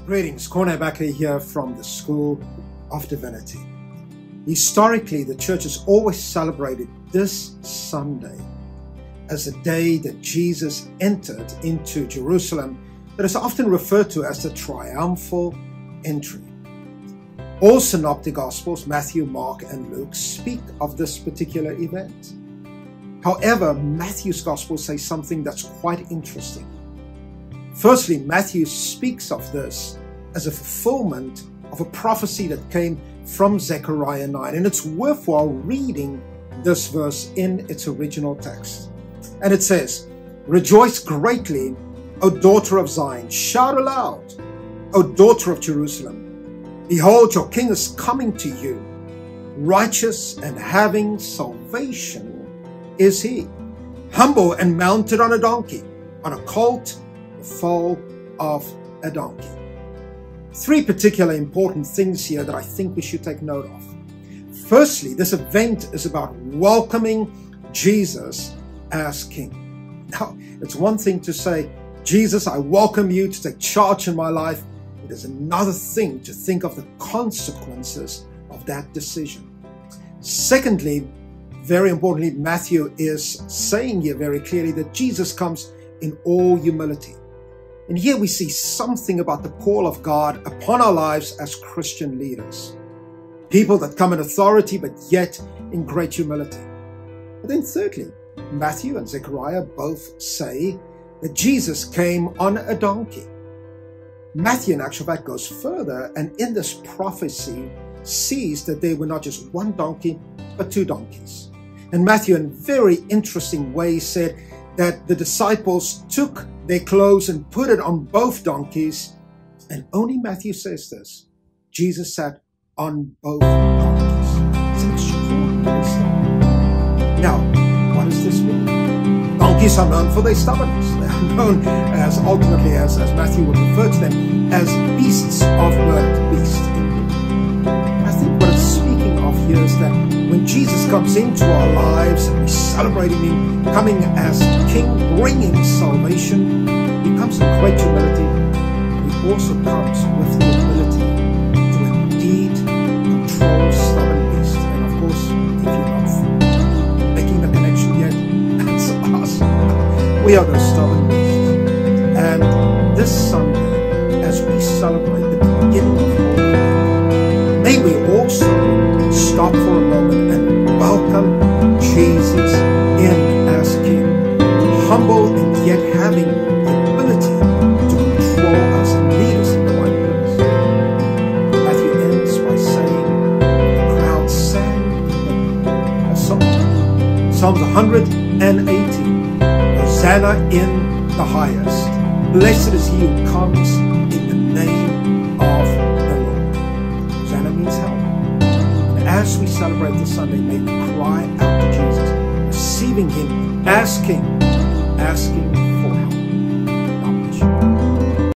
Greetings, Bekker here from the School of Divinity. Historically, the church has always celebrated this Sunday as a day that Jesus entered into Jerusalem, that is often referred to as the triumphal entry. All synoptic Gospels, Matthew, Mark, and Luke, speak of this particular event. However, Matthew's Gospel says something that's quite interesting. Firstly, Matthew speaks of this as a fulfillment of a prophecy that came from Zechariah 9. And it's worthwhile reading this verse in its original text. And it says, "Rejoice greatly, O daughter of Zion. Shout aloud, O daughter of Jerusalem. Behold, your king is coming to you. Righteous and having salvation is he. Humble and mounted on a donkey, on a colt, the foal of a donkey." Three particular important things here that I think we should take note of. Firstly, this event is about welcoming Jesus as King. Now, it's one thing to say, "Jesus, I welcome you to take charge in my life." It is another thing to think of the consequences of that decision. Secondly, very importantly, Matthew is saying here very clearly that Jesus comes in all humility. And here we see something about the call of God upon our lives as Christian leaders. People that come in authority, but yet in great humility. And then thirdly, Matthew and Zechariah both say that Jesus came on a donkey. Matthew, in actual fact, goes further, and in this prophecy sees that there were not just one donkey, but two donkeys. And Matthew, in very interesting way, said that the disciples took their clothes and put it on both donkeys, and only Matthew says this: Jesus sat on both donkeys. It's an extraordinary statement. Now, what does this mean? Donkeys are known for their stubbornness. They are known as, ultimately, as Matthew would refer to them, as beasts of burden, beasts. I think what it's speaking of here is that when Jesus comes into our lives and we celebrate Him coming as King, bringing salvation, He comes in great humility. He also comes with the ability to indeed control stubborn beasts. And of course, if you're not making the connection yet, that's us. We are those stubborn beasts. And this Sunday, as we celebrate the beginning of Holy Week, may we also stop for a moment and welcome Jesus in as King, humble and yet having the ability to control us and lead us in the right place. Matthew ends by saying, the crowd sang a song. Psalms 118, Hosanna in the highest. Blessed is he who comes in the name of the Lord. Hosanna means help. As we celebrate this Sunday, may we cry out to Jesus, receiving Him as King, asking for help. God bless you.